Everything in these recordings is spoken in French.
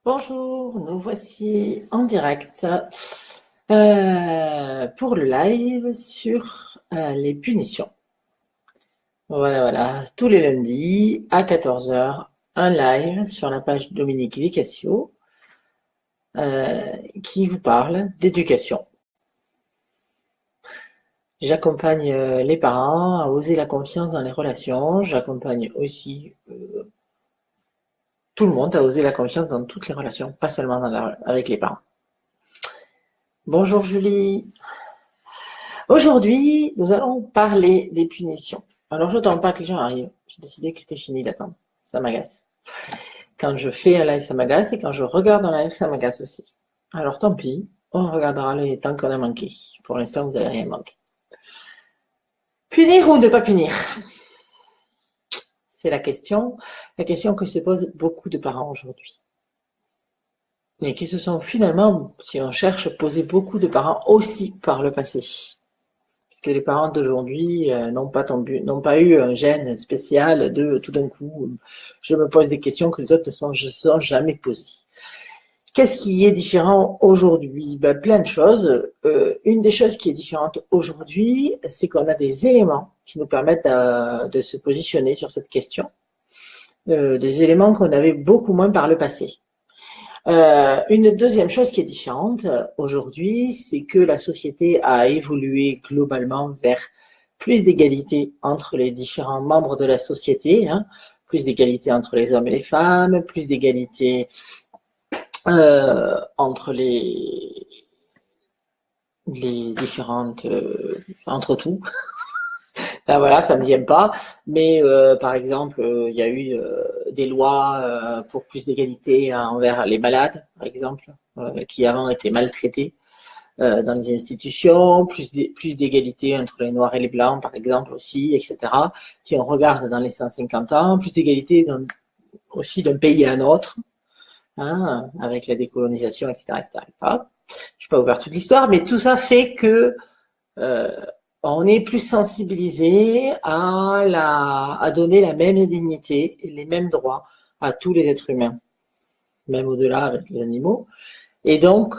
Bonjour, nous voici en direct pour le live sur les punitions. Voilà, tous les lundis à 14 heures, un live sur la page Dominique Vicassio qui vous parle d'éducation. J'accompagne les parents à oser la confiance dans les relations. J'accompagne aussi tout le monde à oser la confiance dans toutes les relations, pas seulement avec les parents. Bonjour Julie. Aujourd'hui, nous allons parler des punitions. Alors, je n'attends pas que les gens arrivent. J'ai décidé que c'était fini d'attendre. Ça m'agace. Quand je fais un live, ça m'agace. Et quand je regarde un live, ça m'agace aussi. Alors, tant pis. On regardera les temps qu'on a manqué. Pour l'instant, vous n'avez rien manqué. Punir ou ne pas punir? C'est la question que se posent beaucoup de parents aujourd'hui. Et qui se sont finalement, si on cherche, posé beaucoup de parents aussi par le passé. Que les parents d'aujourd'hui n'ont pas eu un gène spécial de tout d'un coup, je me pose des questions que les autres ne se sont jamais posées. Qu'est-ce qui est différent aujourd'hui? Plein de choses. Une des choses qui est différente aujourd'hui, c'est qu'on a des éléments qui nous permettent de se positionner sur cette question. Des éléments qu'on avait beaucoup moins par le passé. Une deuxième chose qui est différente aujourd'hui, c'est que la société a évolué globalement vers plus d'égalité entre les différents membres de la société, plus d'égalité entre les hommes et les femmes, plus d'égalité entre les différentes entre tout. Là, voilà, ça me vient pas. Mais par exemple, il y a eu des lois pour plus d'égalité envers les malades, par exemple, qui avant étaient maltraités dans les institutions, plus d'égalité entre les noirs et les blancs, par exemple, aussi, etc. Si on regarde dans les 150 ans, plus d'égalité aussi d'un pays à un autre, avec la décolonisation, etc., etc., etc. Je ne suis pas ouvert toute l'histoire, mais tout ça fait que on est plus sensibilisé à donner la même dignité et les mêmes droits à tous les êtres humains, même au-delà avec les animaux. Et donc,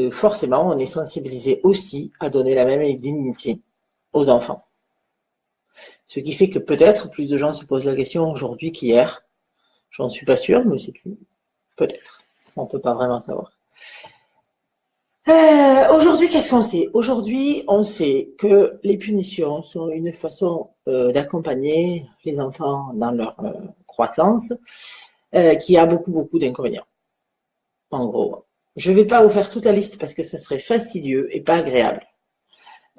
forcément, on est sensibilisé aussi à donner la même dignité aux enfants. Ce qui fait que peut-être plus de gens se posent la question aujourd'hui qu'hier. J'en suis pas sûre, mais c'est tout. Peut-être. On ne peut pas vraiment savoir. Aujourd'hui, qu'est-ce qu'on sait? Aujourd'hui, on sait que les punitions sont une façon d'accompagner les enfants dans leur croissance qui a beaucoup d'inconvénients. En gros, je ne vais pas vous faire toute la liste parce que ce serait fastidieux et pas agréable.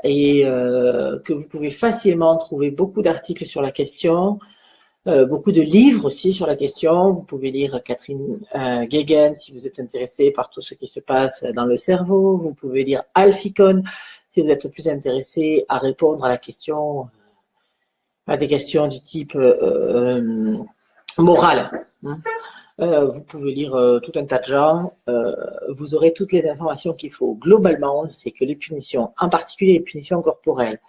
Et que vous pouvez facilement trouver beaucoup d'articles sur la question, beaucoup de livres aussi sur la question. Vous pouvez lire Catherine Guéguen si vous êtes intéressé par tout ce qui se passe dans le cerveau. Vous pouvez lire Alfie Kohn si vous êtes plus intéressé à répondre à la question, à des questions du type morale. Vous pouvez lire tout un tas de gens. Vous aurez toutes les informations qu'il faut. Globalement, c'est que les punitions, en particulier les punitions corporelles,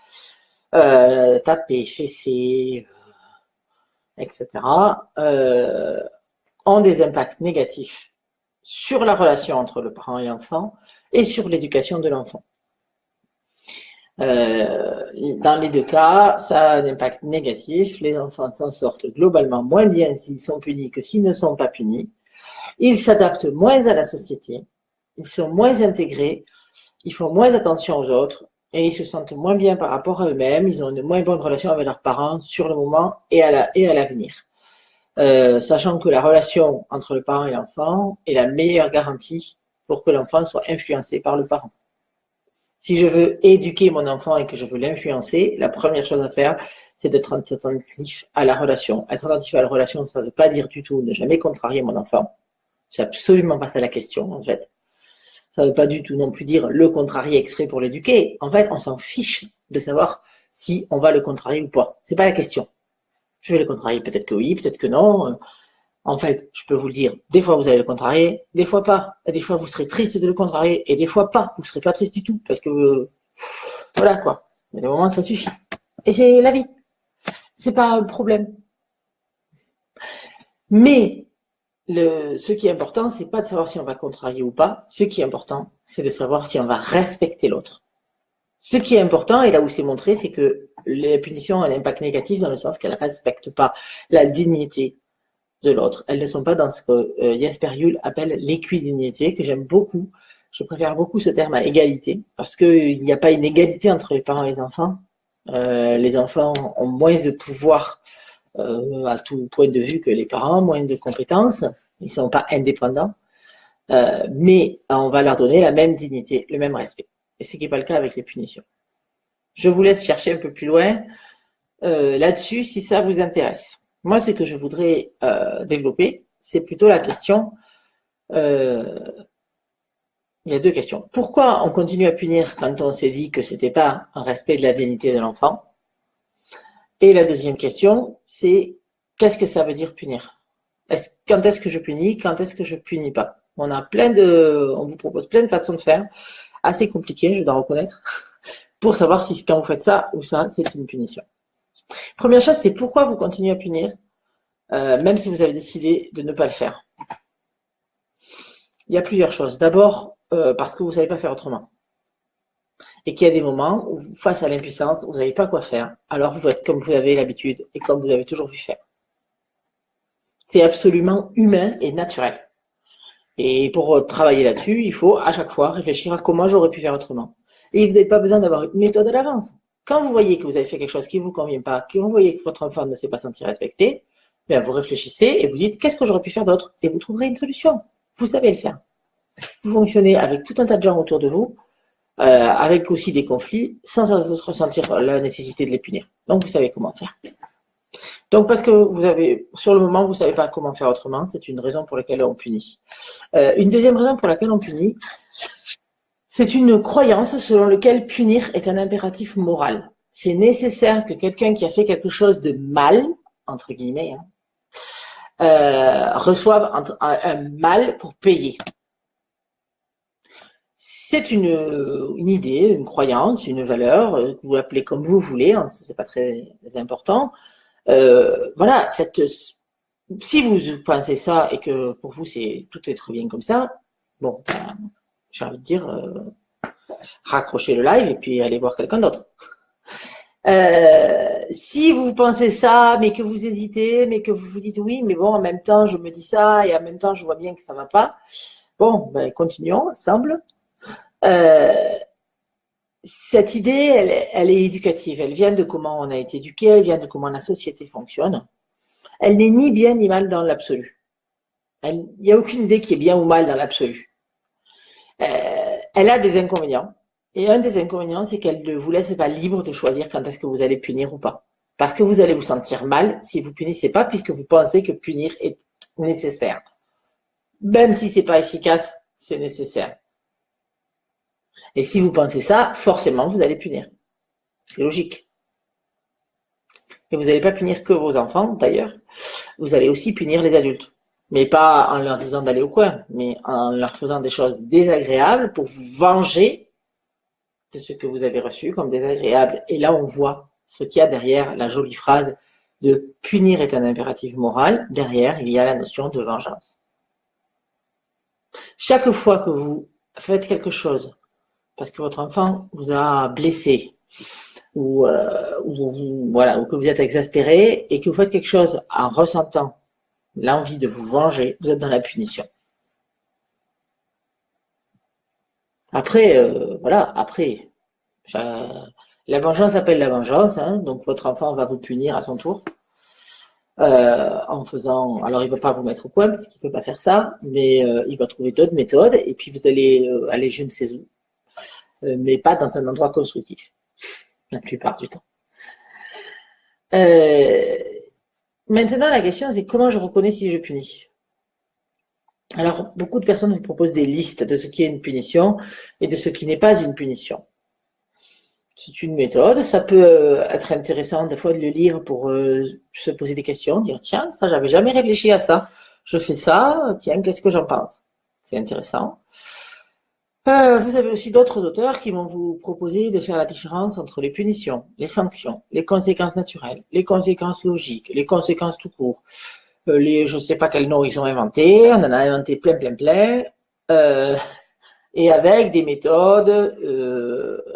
taper, fesser, etc., ont des impacts négatifs sur la relation entre le parent et l'enfant et sur l'éducation de l'enfant. Dans les deux cas, ça a un impact négatif. Les enfants s'en sortent globalement moins bien s'ils sont punis que s'ils ne sont pas punis. Ils s'adaptent moins à la société, ils sont moins intégrés, ils font moins attention aux autres et ils se sentent moins bien par rapport à eux-mêmes. Ils ont une moins bonne relation avec leurs parents sur le moment et à l'avenir. Sachant que la relation entre le parent et l'enfant est la meilleure garantie pour que l'enfant soit influencé par le parent. Si je veux éduquer mon enfant et que je veux l'influencer, la première chose à faire, c'est d'être attentif à la relation. Être attentif à la relation, ça ne veut pas dire du tout ne jamais contrarier mon enfant. C'est absolument pas ça la question, en fait. Ça ne veut pas du tout non plus dire le contrarier exprès pour l'éduquer. En fait, on s'en fiche de savoir si on va le contrarier ou pas. C'est pas la question. Je vais le contrarier, peut-être que oui, peut-être que non. En fait, je peux vous le dire, des fois vous allez le contrarier, des fois pas. Des fois vous serez triste de le contrarier et des fois pas. Vous ne serez pas triste du tout parce que voilà quoi. Il y a des moments ça suffit. Et c'est la vie. C'est pas un problème. Mais ce qui est important, c'est pas de savoir si on va contrarier ou pas. Ce qui est important, c'est de savoir si on va respecter l'autre. Ce qui est important, et là où c'est montré, c'est que les punitions ont un impact négatif dans le sens qu'elles ne respectent pas la dignité de l'autre. Elles ne sont pas dans ce que Jesper Juhl appelle l'équidignité, que j'aime beaucoup. Je préfère beaucoup ce terme à égalité, parce qu'il n'y a pas une égalité entre les parents et les enfants. Les enfants ont moins de pouvoir à tout point de vue que les parents, moins de compétences. Ils ne sont pas indépendants. Mais on va leur donner la même dignité, le même respect. Et ce qui n'est pas le cas avec les punitions. Je vous laisse chercher un peu plus loin là-dessus si ça vous intéresse. Moi, ce que je voudrais développer, c'est plutôt la question. Il y a deux questions. Pourquoi on continue à punir quand on s'est dit que ce n'était pas un respect de la dignité de l'enfant? Et la deuxième question, c'est qu'est-ce que ça veut dire punir? Quand est-ce que je punis? Quand est-ce que je punis pas? On vous propose plein de façons de faire, assez compliquées, je dois reconnaître, pour savoir si quand vous faites ça ou ça, c'est une punition. Première chose, c'est pourquoi vous continuez à punir, même si vous avez décidé de ne pas le faire. Il y a plusieurs choses. D'abord, parce que vous ne savez pas faire autrement. Et qu'il y a des moments où, face à l'impuissance, vous n'avez pas quoi faire. Alors vous faites comme vous avez l'habitude et comme vous avez toujours vu faire. C'est absolument humain et naturel. Et pour travailler là-dessus, il faut à chaque fois réfléchir à comment j'aurais pu faire autrement. Et vous n'avez pas besoin d'avoir une méthode à l'avance. Quand vous voyez que vous avez fait quelque chose qui ne vous convient pas, que vous voyez que votre enfant ne s'est pas senti respecté, bien vous réfléchissez et vous dites qu'est-ce que j'aurais pu faire d'autre? Et vous trouverez une solution. Vous savez le faire. Vous fonctionnez avec tout un tas de gens autour de vous, avec aussi des conflits, sans ressentir la nécessité de les punir. Donc vous savez comment faire. Donc parce que sur le moment, vous ne savez pas comment faire autrement, c'est une raison pour laquelle on punit. Une deuxième raison pour laquelle on punit, c'est une croyance selon laquelle punir est un impératif moral. C'est nécessaire que quelqu'un qui a fait quelque chose de mal, entre guillemets, reçoive un mal pour payer. C'est une idée, une croyance, une valeur, que vous l'appelez comme vous voulez, hein, c'est pas très important. Voilà, si vous pensez ça et que pour vous tout est très bien comme ça, bon, j'ai envie de dire, raccrochez le live et puis allez voir quelqu'un d'autre. Si vous pensez ça, mais que vous hésitez, mais que vous vous dites oui, mais bon, en même temps, je me dis ça et en même temps, je vois bien que ça va pas. Bon, ben, continuons ensemble. Cette idée, elle est éducative. Elle vient de comment on a été éduqué, elle vient de comment la société fonctionne. Elle n'est ni bien ni mal dans l'absolu. Il n'y a aucune idée qui est bien ou mal dans l'absolu. Elle a des inconvénients. Et un des inconvénients, c'est qu'elle ne vous laisse pas libre de choisir quand est-ce que vous allez punir ou pas. Parce que vous allez vous sentir mal si vous punissez pas, puisque vous pensez que punir est nécessaire. Même si c'est pas efficace, c'est nécessaire. Et si vous pensez ça, forcément, vous allez punir. C'est logique. Et vous n'allez pas punir que vos enfants, d'ailleurs. Vous allez aussi punir les adultes. Mais pas en leur disant d'aller au coin, mais en leur faisant des choses désagréables pour vous venger de ce que vous avez reçu comme désagréable. Et là, on voit ce qu'il y a derrière la jolie phrase de punir est un impératif moral. Derrière, il y a la notion de vengeance. Chaque fois que vous faites quelque chose parce que votre enfant vous a blessé ou que vous êtes exaspéré et que vous faites quelque chose en ressentant l'envie de vous venger, vous êtes dans la punition. Après, la vengeance appelle la vengeance, hein, donc votre enfant va vous punir à son tour. En faisant, alors il ne va pas vous mettre au coin parce qu'il ne peut pas faire ça, mais il va trouver d'autres méthodes et puis vous allez aller je ne sais où, mais pas dans un endroit constructif, la plupart du temps. Maintenant, la question c'est comment je reconnais si je punis. Alors, beaucoup de personnes vous proposent des listes de ce qui est une punition et de ce qui n'est pas une punition. C'est une méthode, ça peut être intéressant des fois de le lire pour se poser des questions, dire tiens, ça j'avais jamais réfléchi à ça, je fais ça, tiens, qu'est-ce que j'en pense? C'est intéressant. Vous avez aussi d'autres auteurs qui vont vous proposer de faire la différence entre les punitions, les sanctions, les conséquences naturelles, les conséquences logiques, les conséquences tout court, je ne sais pas quel nom ils ont inventé, on en a inventé plein, et avec des méthodes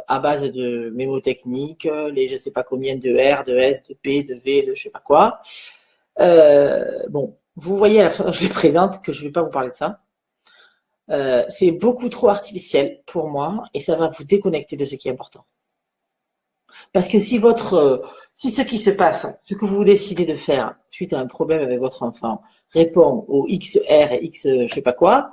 à base de mémotechniques, les je ne sais pas combien de R, de S, de P, de V, de je ne sais pas quoi. Bon, vous voyez à la façon dont je les présente que je ne vais pas vous parler de ça. C'est beaucoup trop artificiel pour moi et ça va vous déconnecter de ce qui est important. Parce que si ce qui se passe, ce que vous décidez de faire suite à un problème avec votre enfant répond au XR et X je sais pas quoi,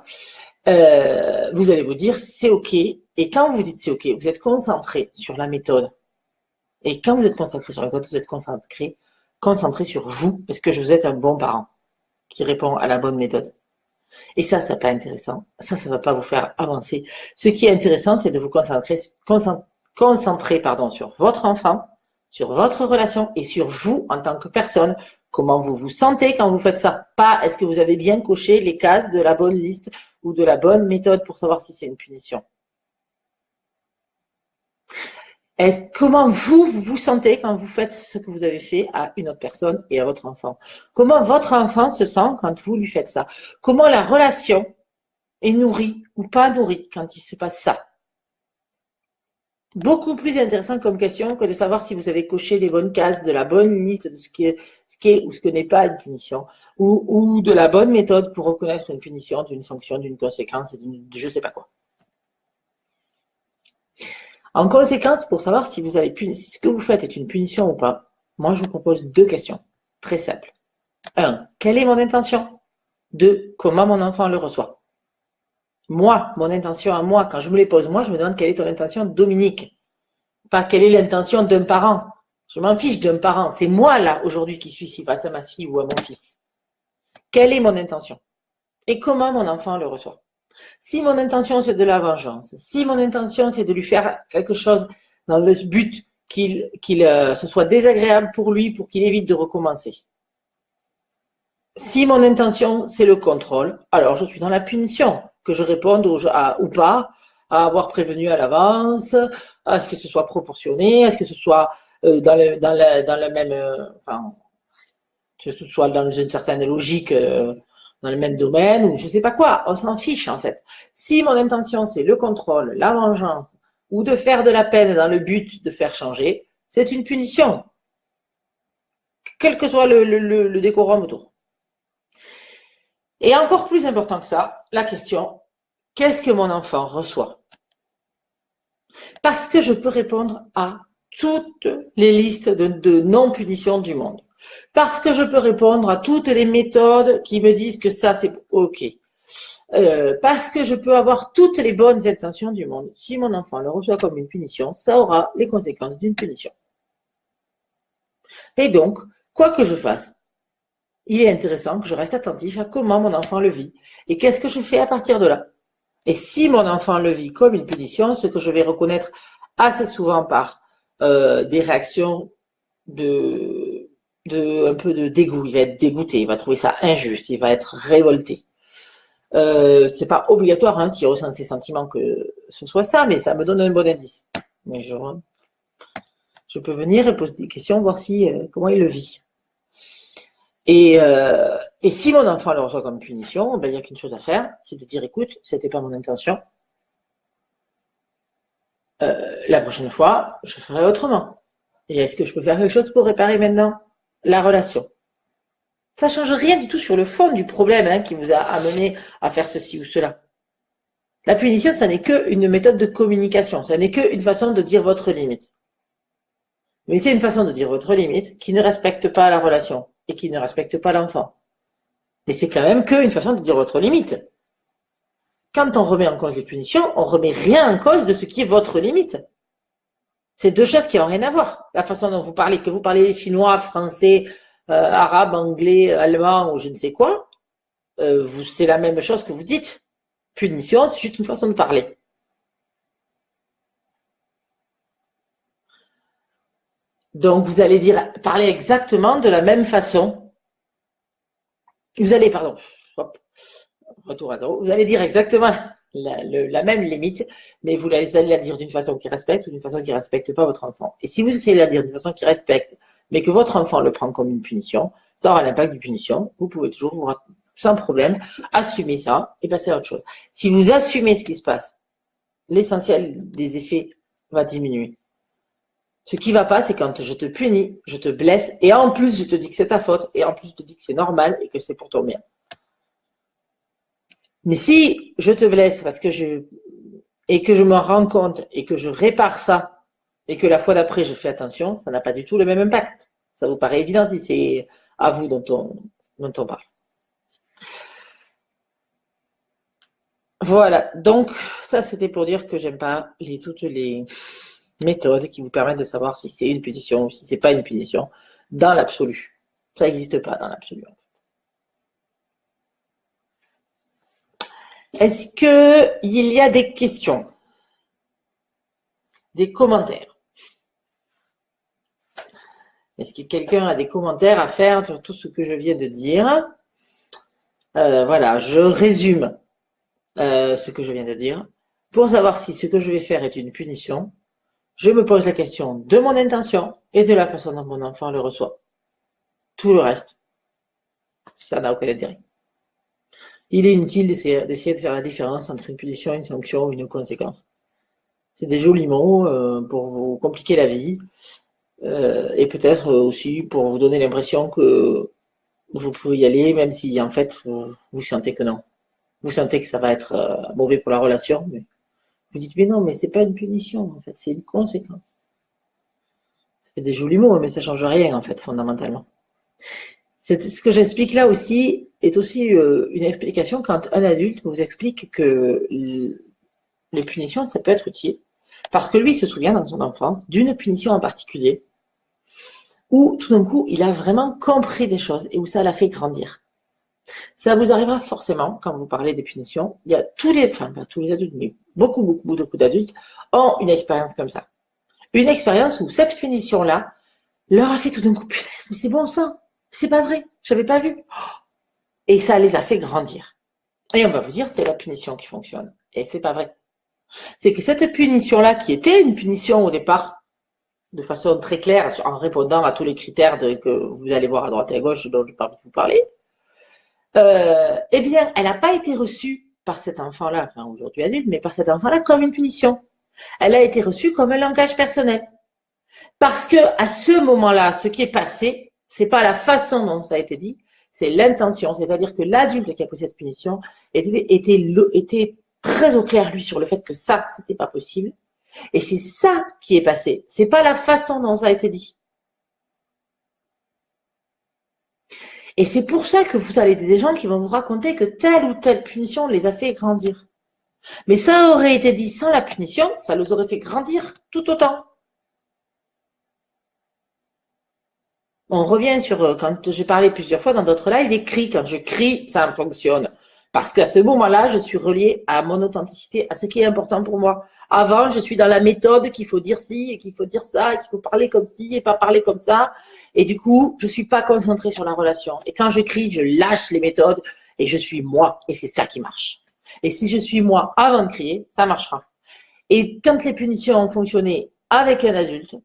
vous allez vous dire c'est ok. Et quand vous dites c'est ok, vous êtes concentré sur la méthode. Et quand vous êtes concentré sur la méthode, vous êtes concentré sur vous, parce que vous êtes un bon parent qui répond à la bonne méthode. Et ça, c'est pas intéressant. Ça va pas vous faire avancer. Ce qui est intéressant, c'est de vous concentrer sur votre enfant, sur votre relation et sur vous en tant que personne. Comment vous vous sentez quand vous faites ça? Pas est-ce que vous avez bien coché les cases de la bonne liste ou de la bonne méthode pour savoir si c'est une punition. Comment vous vous sentez quand vous faites ce que vous avez fait à une autre personne et à votre enfant? Comment votre enfant se sent quand vous lui faites ça? Comment la relation est nourrie ou pas nourrie quand il se passe ça? Beaucoup plus intéressant comme question que de savoir si vous avez coché les bonnes cases de la bonne liste de ce qui est ou ce que n'est pas une punition ou de la bonne méthode pour reconnaître une punition, d'une sanction, d'une conséquence, de je sais pas quoi. En conséquence, pour savoir si ce que vous faites est une punition ou pas, moi je vous propose 2 questions très simples. 1. Quelle est mon intention? 2. Comment mon enfant le reçoit? Moi, mon intention à moi, quand je me les pose, moi je me demande quelle est ton intention, Dominique. Pas quelle est l'intention d'un parent. Je m'en fiche d'un parent. C'est moi là aujourd'hui qui suis ici face à ma fille ou à mon fils. Quelle est mon intention? Et comment mon enfant le reçoit? Si mon intention c'est de la vengeance, si mon intention c'est de lui faire quelque chose dans le but qu'il ce soit désagréable pour lui, pour qu'il évite de recommencer. Si mon intention c'est le contrôle, alors je suis dans la punition, que je réponde ou pas, à avoir prévenu à l'avance, à ce que ce soit proportionné, à ce que ce soit dans le même, enfin, que ce soit dans une certaine logique. Dans le même domaine ou je sais pas quoi, on s'en fiche en fait. Si mon intention c'est le contrôle, la vengeance ou de faire de la peine dans le but de faire changer, c'est une punition, quel que soit le décorum autour. Et encore plus important que ça, la question, qu'est-ce que mon enfant reçoit? Parce que je peux répondre à toutes les listes de non-punitions du monde. Parce que je peux répondre à toutes les méthodes qui me disent que ça c'est ok. Parce que je peux avoir toutes les bonnes intentions du monde. Si mon enfant le reçoit comme une punition, ça aura les conséquences d'une punition. Et donc, quoi que je fasse, il est intéressant que je reste attentif à comment mon enfant le vit et qu'est-ce que je fais à partir de là. Et si mon enfant le vit comme une punition, ce que je vais reconnaître assez souvent par des réactions un peu de dégoût, il va être dégoûté, il va trouver ça injuste, il va être révolté. C'est pas obligatoire hein, s'il ressent ces sentiments que ce soit ça, mais ça me donne un bon indice. Mais je peux venir et poser des questions, voir comment il le vit. Et si mon enfant le reçoit comme punition, ben, il n'y a qu'une chose à faire, c'est de dire écoute, c'était pas mon intention. La prochaine fois, je ferai autrement. Et est-ce que je peux faire quelque chose pour réparer maintenant la relation? Ça ne change rien du tout sur le fond du problème hein, qui vous a amené à faire ceci ou cela. La punition, ça n'est qu'une méthode de communication, ça n'est qu'une façon de dire votre limite. Mais c'est une façon de dire votre limite qui ne respecte pas la relation et qui ne respecte pas l'enfant. Mais c'est quand même qu'une façon de dire votre limite. Quand on remet en cause les punitions, on remet rien en cause de ce qui est votre limite. C'est 2 choses qui n'ont rien à voir. La façon dont vous parlez, que vous parlez chinois, français, arabe, anglais, allemand ou je ne sais quoi, c'est la même chose que vous dites. Punition, c'est juste une façon de parler. Donc, vous allez parler exactement de la même façon. Vous allez, pardon, hop, retour à zéro. Vous allez dire exactement la même limite, mais vous allez la dire d'une façon qui respecte ou d'une façon qui ne respecte pas votre enfant. Et si vous essayez de la dire d'une façon qui respecte, mais que votre enfant le prend comme une punition, ça aura l'impact d'une punition. Vous pouvez toujours, sans problème, assumer ça et passer à autre chose. Si vous assumez ce qui se passe, l'essentiel des effets va diminuer. Ce qui va pas, c'est quand je te punis, je te blesse, et en plus, je te dis que c'est ta faute, et en plus, je te dis que c'est normal et que c'est pour ton bien. Mais si je te blesse et que je me rends compte et que je répare ça, et que la fois d'après, je fais attention, ça n'a pas du tout le même impact. Ça vous paraît évident si c'est à vous dont on parle. Voilà, donc ça c'était pour dire que j'aime pas toutes les méthodes qui vous permettent de savoir si c'est une punition ou si c'est pas une punition dans l'absolu. Ça n'existe pas dans l'absolu. Est-ce qu'il y a des questions? Des commentaires? Est-ce que quelqu'un a des commentaires à faire sur tout ce que je viens de dire? Voilà, je résume ce que je viens de dire. Pour savoir si ce que je vais faire est une punition, je me pose la question de mon intention et de la façon dont mon enfant le reçoit. Tout le reste, ça n'a aucun intérêt. Il est inutile d'essayer de faire la différence entre une punition, une sanction ou une conséquence. C'est des jolis mots pour vous compliquer la vie et peut-être aussi pour vous donner l'impression que vous pouvez y aller même si en fait vous sentez que non. Vous sentez que ça va être mauvais pour la relation, mais vous dites mais non, mais c'est pas une punition en fait, c'est une conséquence. Ça fait des jolis mots, mais ça change rien en fait fondamentalement. Ce que j'explique là aussi est aussi une explication quand un adulte vous explique que les punitions, ça peut être utile. Parce que lui, il se souvient dans son enfance d'une punition en particulier où tout d'un coup, il a vraiment compris des choses et où ça l'a fait grandir. Ça vous arrivera forcément quand vous parlez des punitions. Il y a pas tous les adultes, mais beaucoup d'adultes ont une expérience comme ça. Une expérience où cette punition-là leur a fait tout d'un coup, putain, mais c'est bon ça, c'est pas vrai, j'avais pas vu. Et ça les a fait grandir. Et on va vous dire, c'est la punition qui fonctionne. Et c'est pas vrai. C'est que cette punition-là, qui était une punition au départ, de façon très claire, en répondant à tous les critères que vous allez voir à droite et à gauche dont je vais vous parler, eh bien, elle n'a pas été reçue par cet enfant-là, enfin aujourd'hui adulte, mais par cet enfant-là comme une punition. Elle a été reçue comme un langage personnel. Parce que à ce moment-là, ce qui est passé, c'est pas la façon dont ça a été dit, c'est l'intention. C'est-à-dire que l'adulte qui a posé cette punition était très au clair, lui, sur le fait que ça, c'était pas possible. Et c'est ça qui est passé. C'est pas la façon dont ça a été dit. Et c'est pour ça que vous avez des gens qui vont vous raconter que telle ou telle punition les a fait grandir. Mais ça aurait été dit sans la punition, ça les aurait fait grandir tout autant. On revient sur, quand j'ai parlé plusieurs fois dans d'autres lives, des cris. Quand je crie, ça fonctionne. Parce qu'à ce moment-là, je suis reliée à mon authenticité, à ce qui est important pour moi. Avant, je suis dans la méthode qu'il faut dire ci et qu'il faut dire ça, et qu'il faut parler comme ci et pas parler comme ça. Et du coup, je suis pas concentrée sur la relation. Et quand je crie, je lâche les méthodes et je suis moi. Et c'est ça qui marche. Et si je suis moi avant de crier, ça marchera. Et quand les punitions ont fonctionné avec un adulte,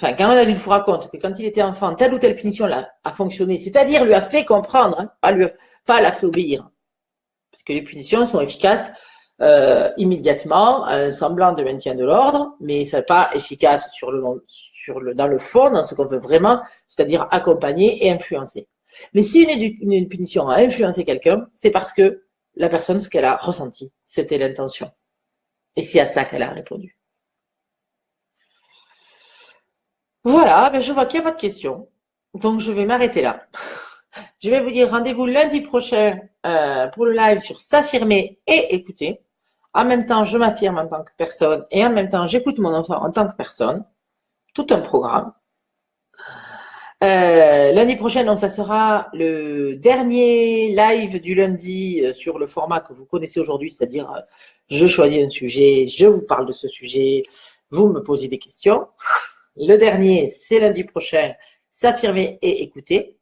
enfin, quand un adulte vous raconte que quand il était enfant, telle ou telle punition a fonctionné, c'est-à-dire lui a fait comprendre, hein, pas l'a fait obéir. Parce que les punitions sont efficaces immédiatement, un semblant de maintien de l'ordre, mais ça n'est pas efficace dans le fond, dans ce qu'on veut vraiment, c'est-à-dire accompagner et influencer. Mais si une punition a influencé quelqu'un, c'est parce que la personne, ce qu'elle a ressenti, c'était l'intention. Et c'est à ça qu'elle a répondu. Voilà, ben je vois qu'il n'y a pas de questions. Donc je vais m'arrêter là. Je vais vous dire rendez-vous lundi prochain pour le live sur s'affirmer et écouter. En même temps, je m'affirme en tant que personne et en même temps, j'écoute mon enfant en tant que personne. Tout un programme. Lundi prochain, donc ça sera le dernier live du lundi sur le format que vous connaissez aujourd'hui, c'est-à-dire je choisis un sujet, je vous parle de ce sujet, vous me posez des questions. Le dernier, c'est lundi prochain, s'affirmer et écouter.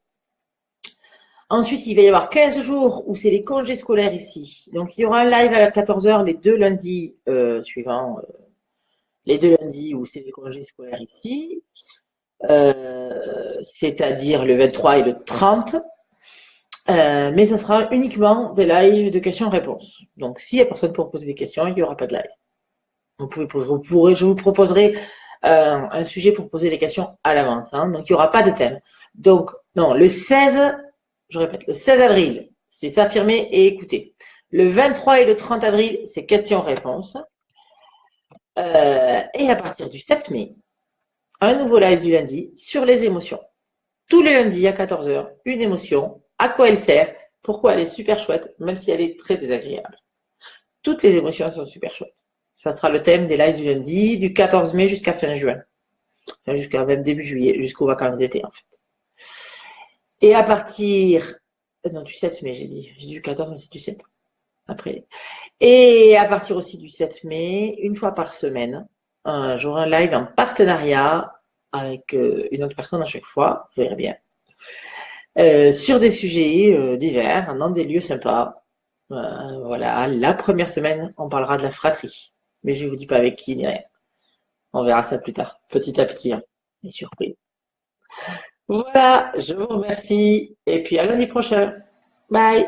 Ensuite, il va y avoir 15 jours où c'est les congés scolaires ici. Donc, il y aura un live à 14h les deux lundis suivants. Les deux lundis où c'est les congés scolaires ici. c'est-à-dire le 23 et le 30. Mais ça sera uniquement des lives de questions-réponses. Donc, s'il n'y a personne pour poser des questions, il n'y aura pas de live. Je vous proposerai un sujet pour poser les questions à l'avance. Hein. Donc, il n'y aura pas de thème. Donc, non, le 16, je répète, le 16 avril, c'est s'affirmer et écouter. Le 23 et le 30 avril, c'est questions-réponses. Et à partir du 7 mai, un nouveau live du lundi sur les émotions. Tous les lundis à 14h, une émotion, à quoi elle sert, pourquoi elle est super chouette, même si elle est très désagréable. Toutes les émotions sont super chouettes. Ça sera le thème des lives du lundi, du 14 mai jusqu'à fin juin. Enfin, jusqu'à même début juillet, jusqu'aux vacances d'été, en fait. Et à partir, non, du 7 mai, j'ai dit du 14, mais c'est du 7. Après. Et à partir aussi du 7 mai, une fois par semaine, j'aurai un live en partenariat avec une autre personne à chaque fois, vous verrez bien, sur des sujets divers, dans des lieux sympas. Voilà, la première semaine, on parlera de la fratrie, mais je ne vous dis pas avec qui ni rien. On verra ça plus tard, petit à petit, hein, les surprises. Voilà, je vous remercie et puis à lundi prochain. Bye.